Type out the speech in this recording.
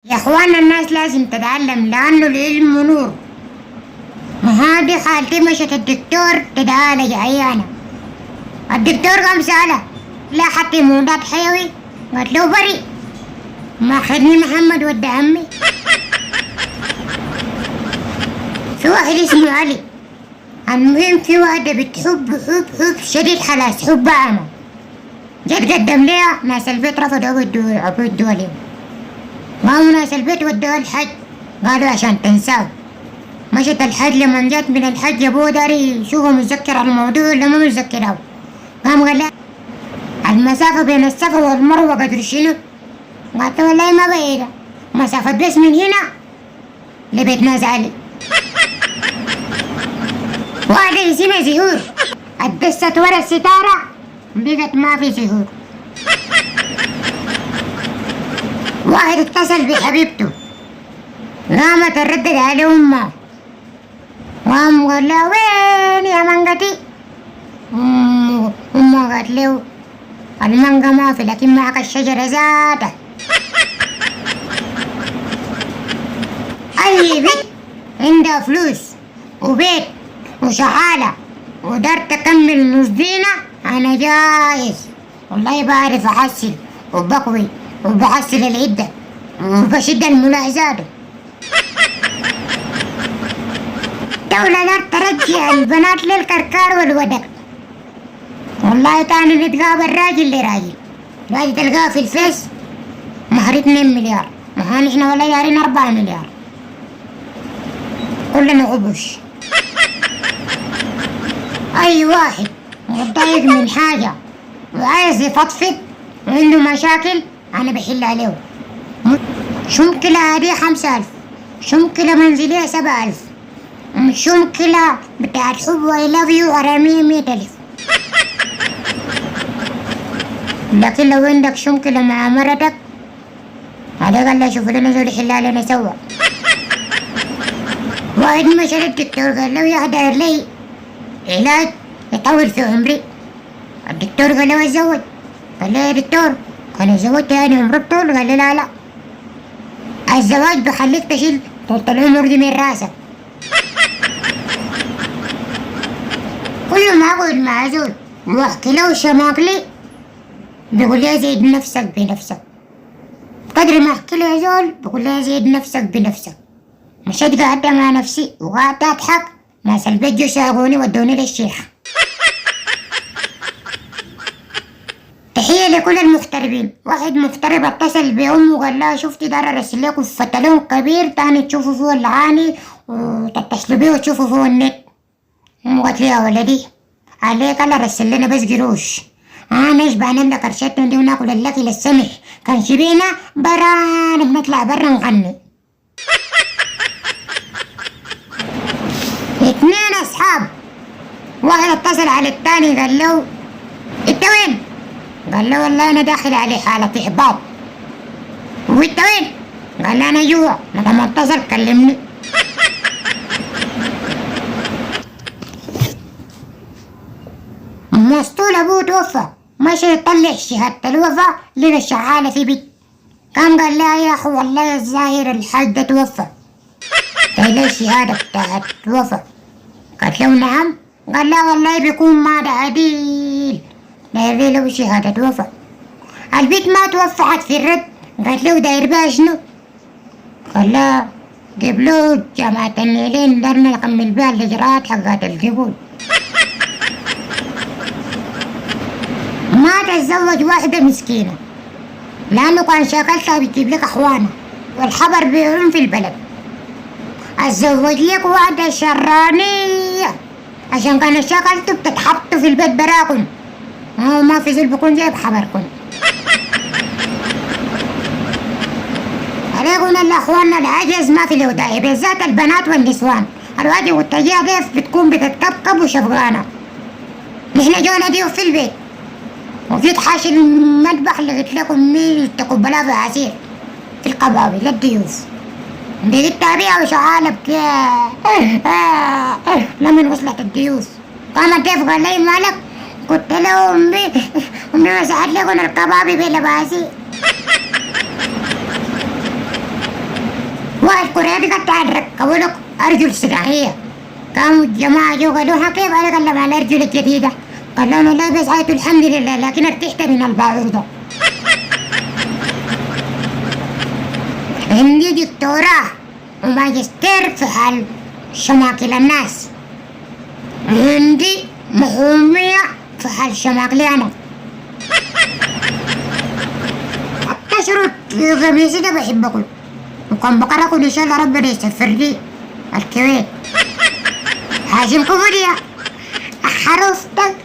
يا اخوانا الناس لازم تتعلم لانه العلم نور. وهذه خالتي مشت الدكتور تتعالج عيانة. الدكتور قام سألها لا حطي مضاد حيوي، قالت له بريء. ما خدني محمد ود عمي. في واحد اسمه علي، المهم في واحدة بتحب حب شديد، خلاص حب عامة. جت قدم ليها، ناس البيت رفضوا عبودوا لهم. قاموا ناس البيت ودوها الحج، قالوا عشان تنساه. مشت الحج، لما جت من الحج ابوه داري يشوفه متذكر على الموضوع ولا ما متذكره. قام قال لها المسافة بين الصفا والمروة قدر شنو؟ قالت له والله ما بعيدة، مسافة بس من هنا لبيت ناس علي. واحدة اسمها زهور، اتدست ورا الستارة بقت ما في زهور. واحد اتصل بحبيبته، قامت تردد على امها، قام قال لها وين يا منقتي؟ امها قالت له المانجا ما في، لكن معك الشجرة ذاتها. اي بنت عندها فلوس وبيت وشغالة ودار تكمل نص دينة انا جاهز. والله بعرف احسن وبقوي وبحسن العدة وبشد الملاحظات. دولة لا ترجع البنات للكركار والودك. والله تاني نتقابل راجل لراجل، راجل تلقاه في الفيس مهر 2 مليار، مهان احنا ولا جارين 4 مليار، كلنا غبش. اي واحد متضايق من حاجة وعايز يفضفض وعنده مشاكل انا بحل عليه. شمكلة هذه 5000، شمكلة منزلية 7000، شمكلة بتاعت حب واي لاف يو غرامية 100,000. لكن لو عندك شمكلة مع مرتك هذا قال له شوف لنا زول يحل علينا سوا. واحد مشى للدكتور قال له يا داير لي علاج يطول في عمري. الدكتور قال له اتزوج. قال له يا دكتور انا اتزوجت يعني عمرك طول؟ قال له لا، الزواج بخليك تشيل طول العمر دي من راسك. كل ما اقعد مع زول واحكي له شماغلي بيقول لي زيد نفسك بنفسك، قدر ما احكي له زول بقول لي زيد نفسك بنفسك. مشيت قعدت مع نفسي وقعدت اضحك، ناس البيت جو شاغوني ودوني للشيخ. تحية لكل المغتربين. واحد مغترب اتصل بأمه وقال لها شفتي دار ارسل لكم فتلون كبير تاني تشوفوا فيه العاني وتتصلوا بيه وتشوفوا فيه النت. أمه قالت لي يا ولدي عليك الله رسل لنا بس قروش، انا اشبع نملة قرشتنا دي وناكل اللكي للسمح، كان شبينا برا بنطلع برا نغني. 2 اصحاب، واحد اتصل على التاني قال له انت وين؟ قال له والله انا داخل عليه حالة احباط. وانت وين؟ قال له انا جوا. لما اتصل كلمني. مسطول ابوه توفى، مشى يطلع شهادة الوفاة لقى شغالة في بيت. قام قال لها يا اخو والله الظاهر الحاج ده توفى، قال له الشهادة بتاعت الوفاة؟ قالت له نعم. قال لا والله بيكون ما ده عديل، داير له شهادة وفاة. البيت ما توفعت في الرد. قالت له داير بها شنو؟ قال لا جيب له جامعة النيلين درنا نكمل بها الإجراءات حقات القبول. ما تتزوج واحدة مسكينة لأنه كان شاكلتها بتجيب لك أخوانها والخبر بيعم في البلد. اتزوج لك واحدة شرانية عشان كان شاكلته بتتحط في البيت براكم، ما في زول بكون جايب خبركم. عليكم الأخوان العجز ما في له داعي، بالذات البنات والنسوان. الواجب والتجاه ضيف بتكون بتتكبكب وشفقانة. نحن جونا ضيوف في البيت وفي طحاش المطبخ اللي قلت لكم مين تقبلها في عصير في القبابي للضيوف. دي التابعة وشغالة بكيا لمن وصلت الضيوف. قام الضيف قال لي مالك؟ قلت له أمي مسحت لكم القبابي بلباسي. والكوريات قطع ركبوا لك أرجل سلاحية. قاموا الجماعة جو قالوا كيف أنا أتكلم عن الأرجل الجديدة؟ قال لهم لا بس عيت الحمد لله لكن ارتحت من البعوضة. عندي دكتوراه وماجستير في حل شماكل الناس. عندي محومية في حل شماكلي أنا. حتى شروط قميصي ده بحب أكل، وكان بقرا أكل إن شاء الله ربنا يسفر لي الكويت. هاشم كوميديا حرفتك